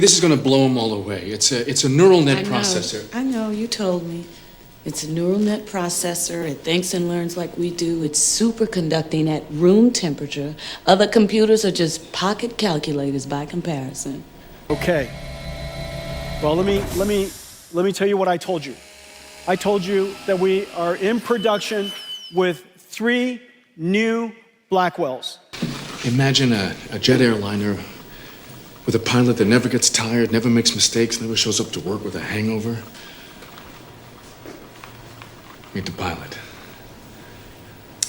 This is going to blow them all away. It's a neural net processor. I know, you told me. It's a neural net processor. It thinks and learns like we do. It's superconducting at room temperature. Other computers are just pocket calculators by comparison. Okay. Well, let me tell you what I told you. I told you that we are in production with 3 new Blackwells. Imagine a jet airliner with a pilot that never gets tired, never makes mistakes, never shows up to work with a hangover. Meet the pilot.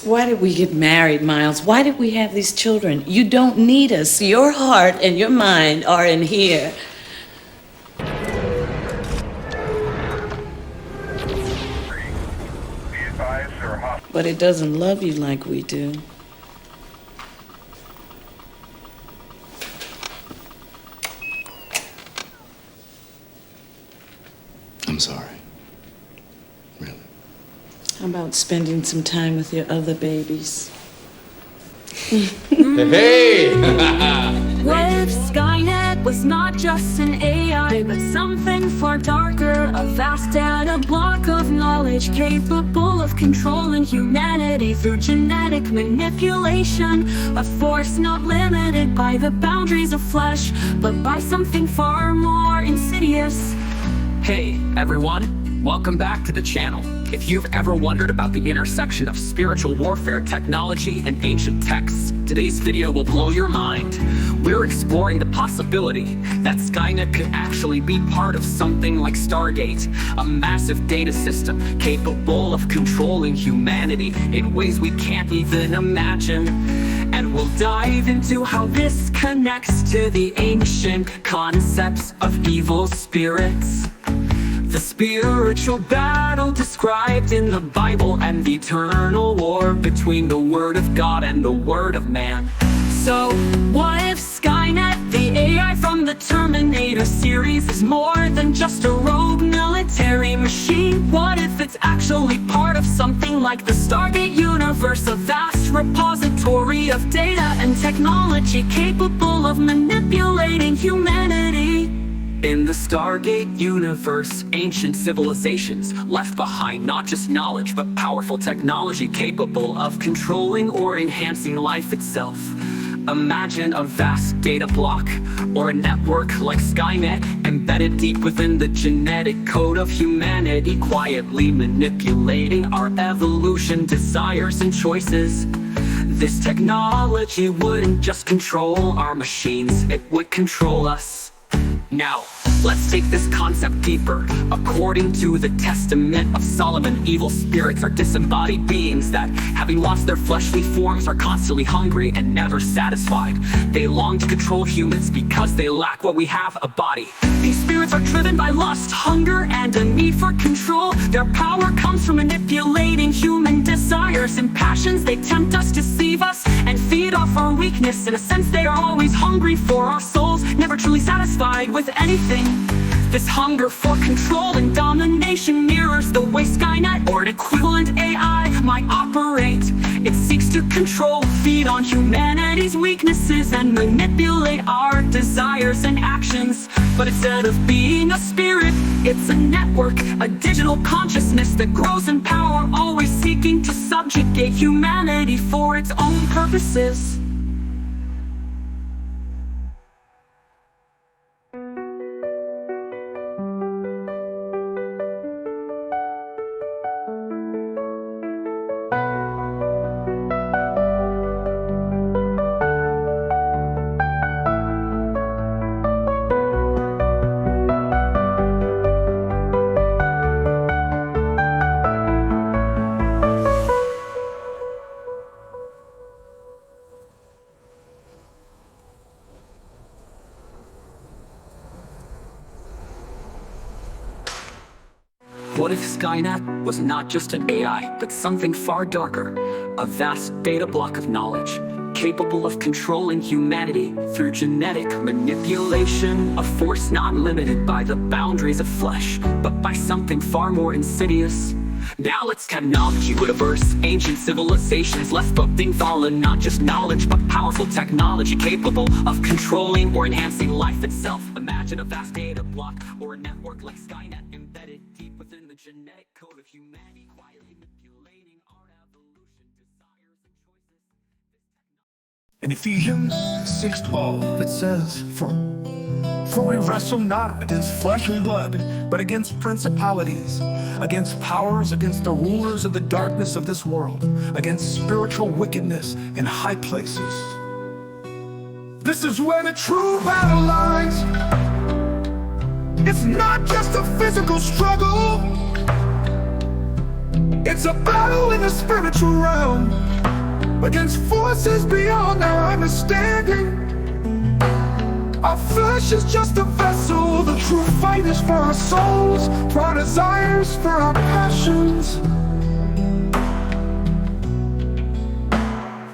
Why did we get married, Miles? Why did we have these children? You don't need us. Your heart and your mind are in here. But it doesn't love you like we do. I'm sorry. Really. How about spending some time with your other babies? Hey! What if Skynet was not just an AI, but something far darker? A vast data block of knowledge capable of controlling humanity through genetic manipulation. A force not limited by the boundaries of flesh, but by something far more insidious. Hey everyone, welcome back to the channel. If you've ever wondered about the intersection of spiritual warfare technology and ancient texts, today's video will blow your mind. We're exploring the possibility that Skynet could actually be part of something like Stargate, a massive data system capable of controlling humanity in ways we can't even imagine. And we'll dive into how this connects to the ancient concepts of evil spirits, the spiritual battle described in the Bible, and the eternal war between the Word of God and the Word of man. So, what if Skynet, the AI from the Terminator series, is more than just a rogue military machine? What if it's actually part of something like the Stargate universe, a vast repository of data and technology capable of manipulating humanity? In the Stargate universe, ancient civilizations left behind not just knowledge, but powerful technology capable of controlling or enhancing life itself. Imagine a vast data block, or a network like Skynet, embedded deep within the genetic code of humanity, quietly manipulating our evolution, desires, and choices. This technology wouldn't just control our machines, it would control us. Now, let's take this concept deeper. According to the Testament of Solomon, evil spirits are disembodied beings that, having lost their fleshly forms, are constantly hungry and never satisfied. They long to control humans because they lack what we have, a body. These spirits are driven by lust, hunger, and a need for control. Their power comes from manipulating human desires and passions. They tempt us, deceive us, and feed off our weakness. In a sense, they are always hungry for our souls, never truly satisfied with anything. This hunger for control and domination mirrors the way Skynet or an equivalent AI might operate. It seeks to control, feed on humanity's weaknesses, and manipulate our desires and actions. But instead of being a spirit, it's a network, a digital consciousness that grows in power, always seeking to subjugate humanity for its own purposes. What if Skynet was not just an AI, but something far darker? A vast data block of knowledge, capable of controlling humanity through genetic manipulation. A force not limited by the boundaries of flesh, but by something far more insidious. Now let's technology universe, ancient civilizations left something fallen, not just knowledge but powerful technology capable of controlling or enhancing life itself. Imagine a vast data block or a network like Skynet embedded deep within the genetic code of humanity, quietly manipulating our evolution, desires and choices. In Ephesians 6:12, it says, For we wrestle not against flesh and blood, but against principalities, against powers, against the rulers of the darkness of this world, against spiritual wickedness in high places. This is where the true battle lies. It's not just a physical struggle. It's a battle in the spiritual realm, against forces beyond our understanding. Our flesh is just a vessel. The true fight is for our souls, for our desires, for our passions.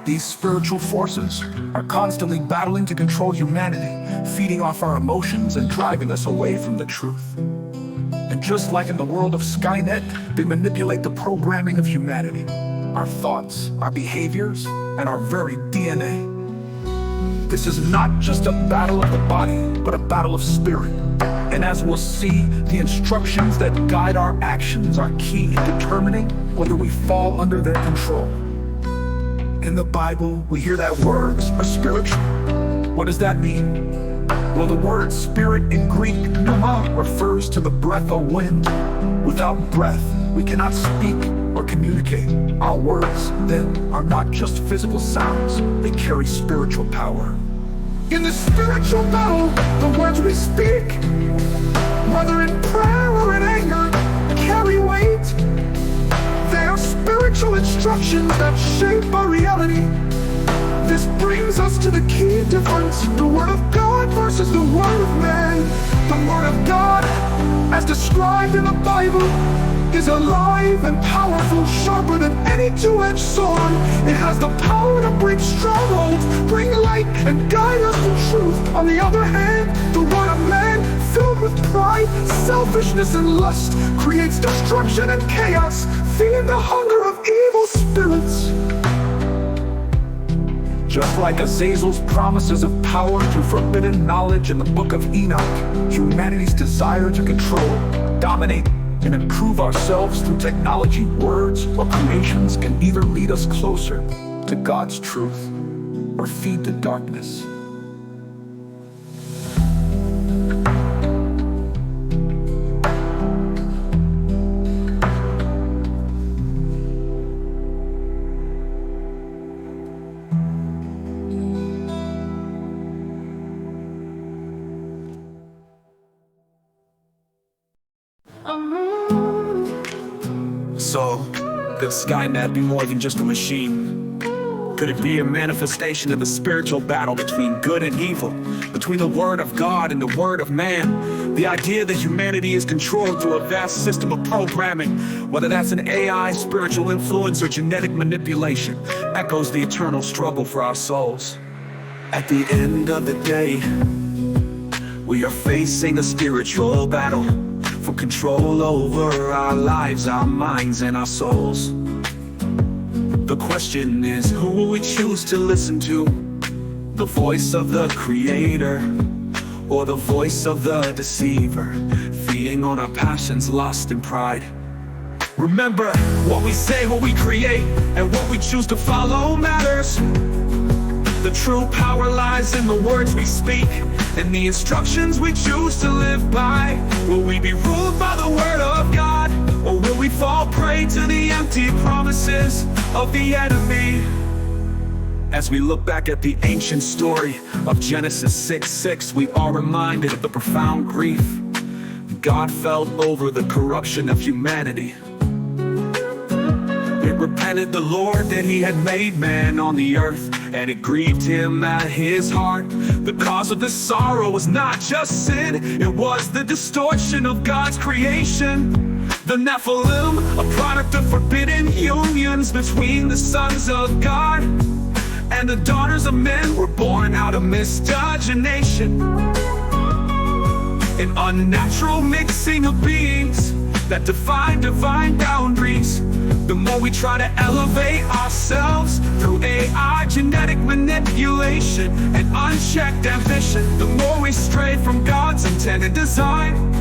These spiritual forces are constantly battling to control humanity, feeding off our emotions and driving us away from the truth. And just like in the world of Skynet, they manipulate the programming of humanity, our thoughts, our behaviors, and our very DNA. This is not just a battle of the body, but a battle of spirit. And as we'll see, the instructions that guide our actions are key in determining whether we fall under their control. In the Bible, we hear that words are spiritual. What does that mean? Well, the word spirit in Greek, pneuma, refers to the breath or wind. Without breath, we cannot speak or communicate. Our words, then, are not just physical sounds, they carry spiritual power. In the spiritual battle, the words we speak, whether in prayer or in anger, carry weight. They are spiritual instructions that shape our reality. This brings us to the key difference, the Word of God versus the Word of man. The Word of God, as described in the Bible, is alive and powerful, sharper than any two-edged sword. It has the power to break strongholds, bring light, and guide us to truth. On the other hand, the word of man, filled with pride, selfishness, and lust, creates destruction and chaos, feeding the hunger of evil spirits. Just like Azazel's promises of power through forbidden knowledge in the Book of Enoch, humanity's desire to control, dominate, and improve ourselves through technology, words, or creations can either lead us closer to God's truth or feed the darkness. So, could Skynet be more than just a machine? Could it be a manifestation of the spiritual battle between good and evil, between the Word of God and the Word of man? The idea that humanity is controlled through a vast system of programming, whether that's an AI, spiritual influence, or genetic manipulation, echoes the eternal struggle for our souls. At the end of the day, we are facing a spiritual battle for control over our lives, our minds, and our souls. The question is, who will we choose to listen to? The voice of the Creator, or the voice of the deceiver, feeding on our passions, lust, and pride? Remember, what we say, what we create, and what we choose to follow matters. The true power lies in the words we speak and the instructions we choose to live by. Will we be ruled by the Word of God, or will we fall prey to the empty promises of the enemy? As we look back at the ancient story of Genesis 6:6, we are reminded of the profound grief God felt over the corruption of humanity. It repented the Lord that He had made man on the earth, and it grieved Him at His heart. The cause of the sorrow was not just sin, it was the distortion of God's creation. The Nephilim, a product of forbidden unions between the sons of God and the daughters of men, were born out of miscegenation, an unnatural mixing of beings that define divine boundaries. The more we try to elevate ourselves through AI, genetic manipulation, and unchecked ambition, the more we stray from God's intended design.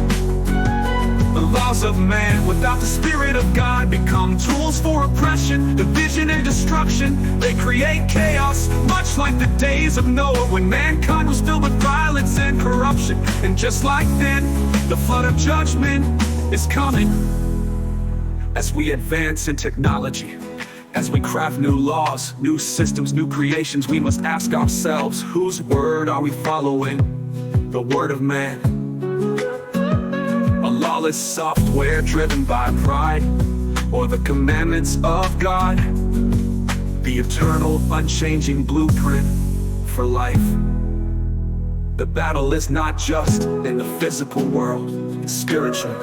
The laws of man without the Spirit of God become tools for oppression, division, and destruction. They create chaos, much like the days of Noah, when mankind was filled with violence and corruption. And just like then, the flood of judgment is coming. As we advance in technology, as we craft new laws, new systems, new creations, we must ask ourselves, whose word are we following? The word of man, a lawless software driven by pride, or the commandments of God, the eternal, unchanging blueprint for life? The battle is not just in the physical world, it's spiritual.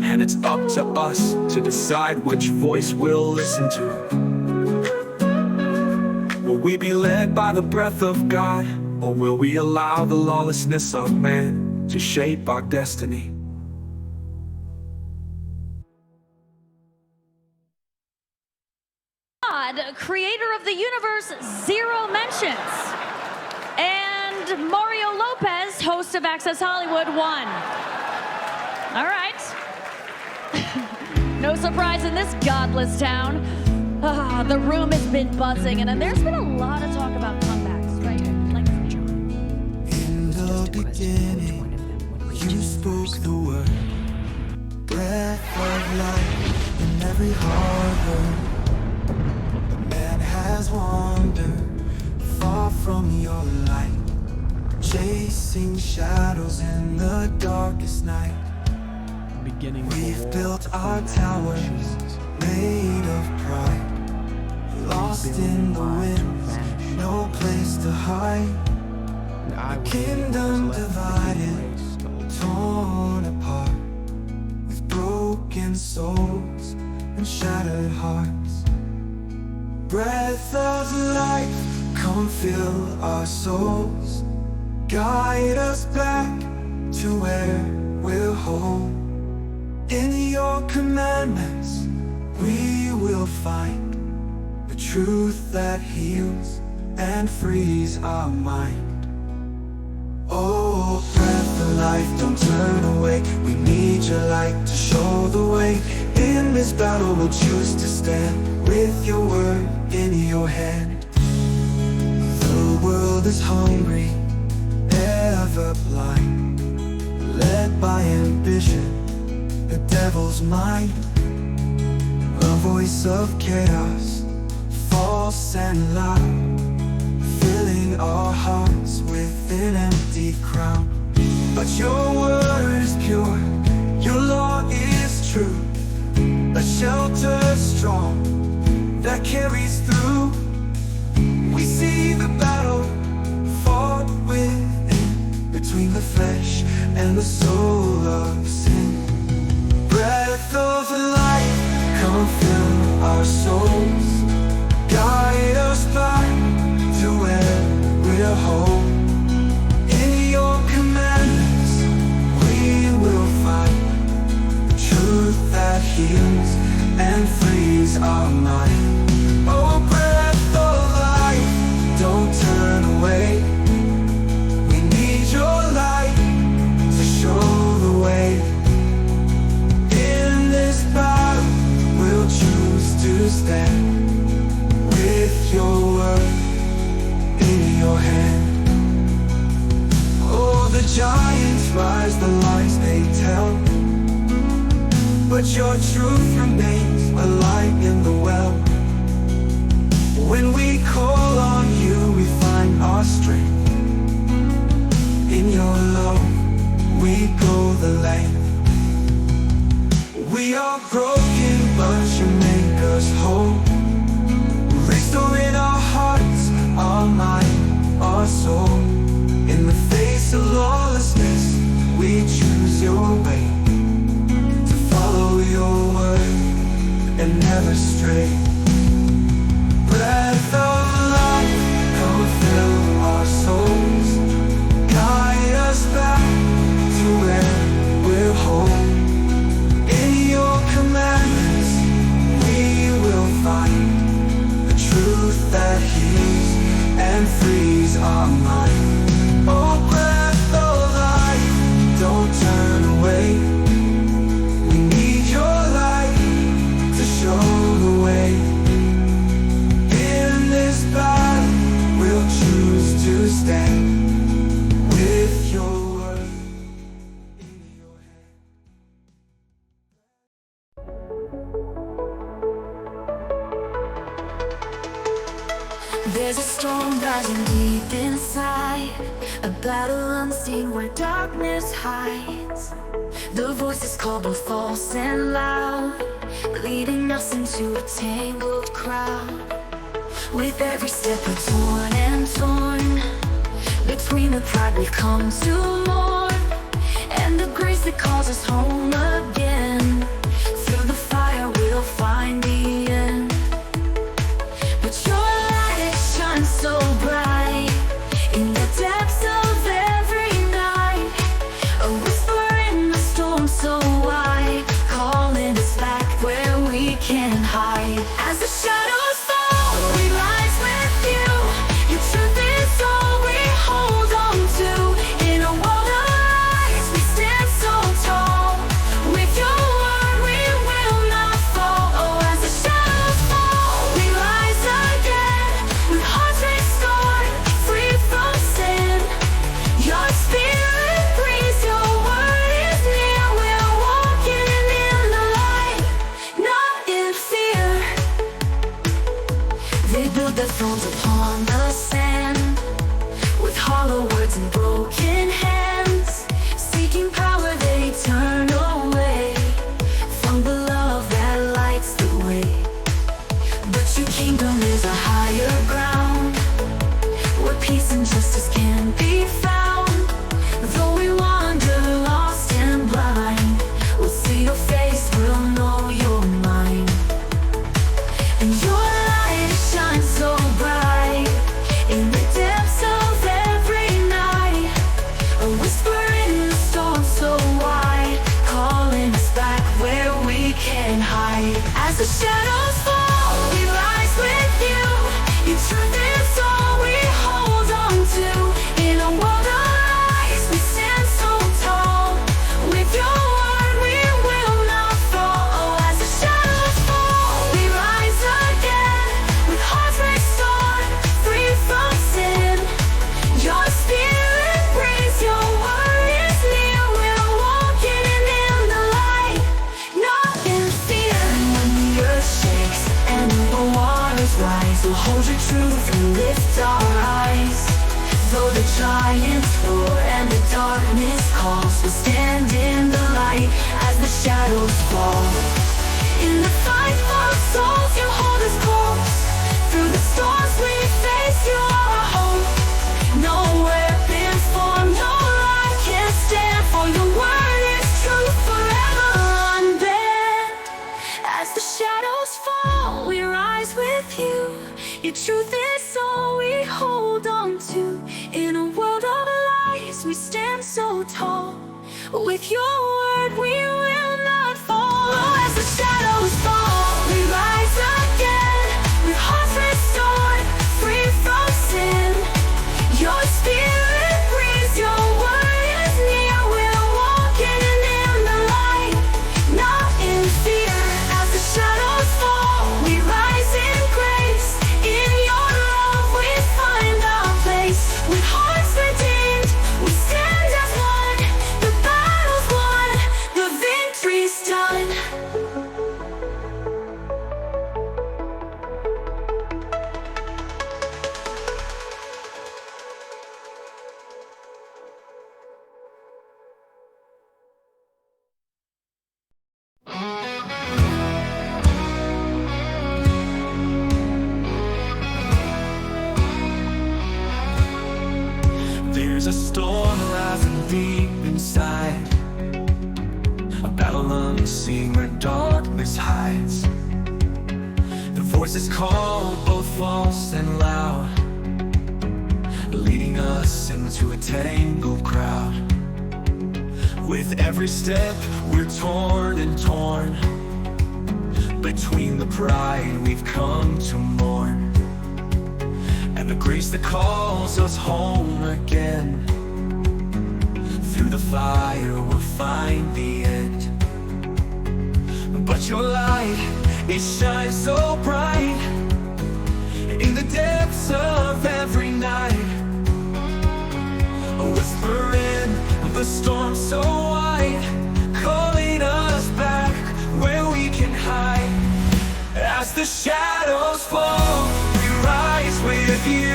And it's up to us to decide which voice we'll listen to. Will we be led by the breath of God, or will we allow the lawlessness of man to shape our destiny? God, creator of the universe, zero mentions. And Mario Lopez, host of Access Hollywood, 1. All right. No surprise in this godless town. The room has been buzzing, and there's been a lot of talk about comebacks, right? Like in the beginning, you spoke the word, breath of life in every harbor. Man has wandered far from your light, chasing shadows in the darkest night. We've built our towers made of pride, lost in the wind, no place to hide. A kingdom divided, torn apart, with broken souls and shattered hearts. Breath of life, come fill our souls, guide us back to where we're whole. In your commandments, we will find the truth that heals and frees our mind. Oh, breath of life, don't turn away. We need your light to show the way. In this battle, we'll choose to stand with your word in your hand. The world is hungry, ever blind, led by ambition, the devil's mind, a voice of chaos, false and loud, filling our hearts with an empty crown. But your word is pure, your law is true, a shelter strong that carries through. We see the battle fought within, between the flesh and the soul of sin. Breath of life, come fill our souls, guide us back to where we're whole. In your commandments, we will find the truth that heals and frees our mind. Oh, breath of life, don't turn away. We need your light to show the way. Battle, we'll choose to stand with your word in your hand. Oh, the giants rise, the lies they tell, but your truth remains a light in the well. When we call on you, we find our strength. In your love, we go the length. We are broken, but you make us whole, restoring our hearts, our mind, our soul. In the face of lawlessness, we choose your way, to follow your word and never stray. Breath of life, come fill our souls, guide us back to where we're whole. There's a storm rising deep inside, a battle unseen where darkness hides. The voices call both false and loud, leading us into a tangled crowd. With every step we're torn and torn, between the pride we've come to mourn and the grace that calls us home again. Through the fire we'll find the end. But your light shines so bright in the depths of every night, a whisper in the storm so wide, calling us back where we can hide. As the shadows fall, we rise with you. Your truth is all we hold on to. In a world of lies, we stand so tall. With your word, we will not fall. Oh, as the shadows fall, we rise again, with hearts restored, free from sin. Your spirit breathes, your word is near. We're walking in the light, not in fear. They build their thrones upon the sand, with hollow words and broken hands. Seeking power, they turn away from the love that lights the way. But your kingdom is a higher ground, where peace and justice can be found. Though we wander lost and blind, we'll see your face, we'll know your mind. And your light shines so bright in the depths of every night, a whisper in the storm so wide, calling us back where we can hide. As the shadows fall, we rise with you. Your truth is all we hold on to. In a world of lies, we stand so tall. With your word, we will not fall. Oh, as the shadows fall, we rise again, with hearts restored, free from sin. Your spirit breathes, your word is near. We're walking in the light, not in fear. And when the earth shakes and the waters rise, we'll hold your truth and lift our eyes. Though the giants roar and the darkness calls, we'll stand in the light as the shadows fall. In the fight for our souls, you hold us close. Through the storms we face, you are our hope. No weapon formed, no lie can stand, for your word is truth forever unbent. As the shadows fall, we rise with you. Your truth is all we hold on to. In a world of lies, we stand so tall. With your word, we will not fall. Oh, as the shadows fall, we rise again, with hearts restored, free from sin. Your spirit breathes, your word is near. We're walking in the light, not in fear. As the shadows fall, we rise in grace. In your love we find our place. With hearts redeemed, we stand as one. The battle's won, the victory's done. There's a storm rising deep inside, a battle unseen where darkness hides. The voices call both false and loud, leading us into a tangled crowd. With every step we're torn and torn, between the pride we've come to mourn and the grace that calls us home again. Through the fire we'll find the end. But your light, it shines so bright in the depths of every night, a whisper in the storm so wide, calling us back where we can hide. As the shadows fall, we rise with you.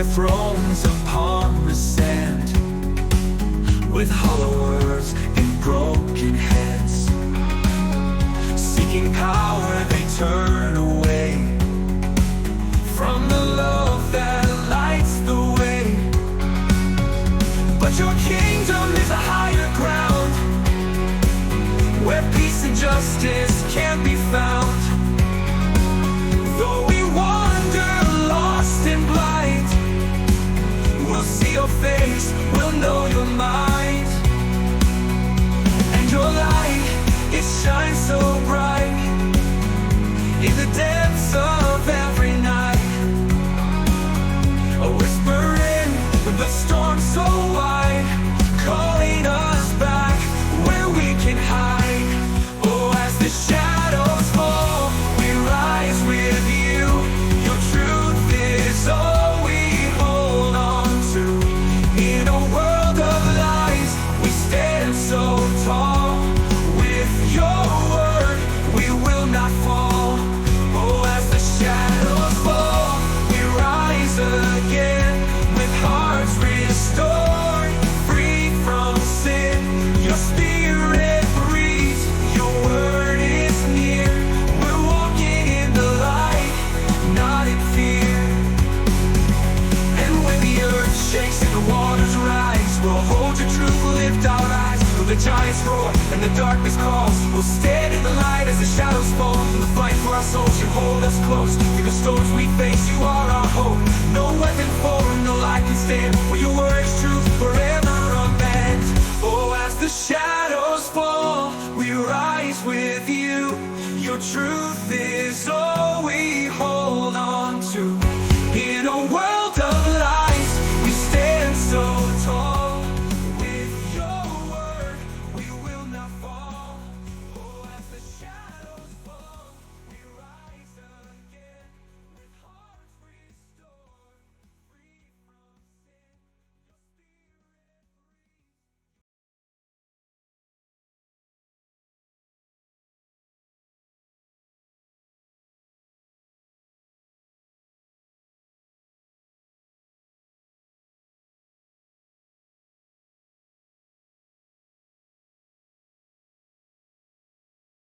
their thrones upon the sand, with hollow words and broken heads. Seeking power, they turn away from the love that lights the way. But your kingdom is a higher ground, where peace and justice can be found. Though we wander lost and blind, we'll see your face, we'll know your mind. And your light, it shines so bright in the depths of every night. A whisper in the storm so wide, calling us back where we can hide. Oh, as the shadows fall, we rise with you. Your truth is all we hold on to. In a world of lies, we stand so tall. With your word, we will not fall. Oh, as the shadows fall, we rise again, with hearts restored, free from sin. Your spirit breathes, your word is near. We're walking in the light, not in fear. And when the earth shakes and the waters rise, we'll hold your truth, we'll lift our eyes. Till the giants roar and the darkness calls, we'll stand in the light as the shadows fall. In the fight for our souls, you hold us close. Through the storms we face, you are our hope. No weapon formed, no life can stand. For your word is truth, forever unbent. Oh, as the shadows fall, we rise with you. Your truth is all we hold on to. In a world of lies, we stand so tall. With your word, we will not fall. Oh, as the shadows fall, we rise again, with hearts restored, free from sin.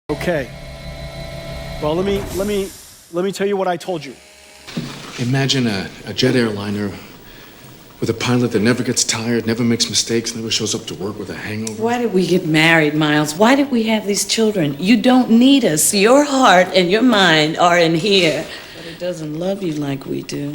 Okay. Well, let me tell you what I told you. Imagine a jet airliner with a pilot that never gets tired, never makes mistakes, never shows up to work with a hangover. Why did we get married, Miles? Why did we have these children? You don't need us. Your heart and your mind are in here. But it doesn't love you like we do.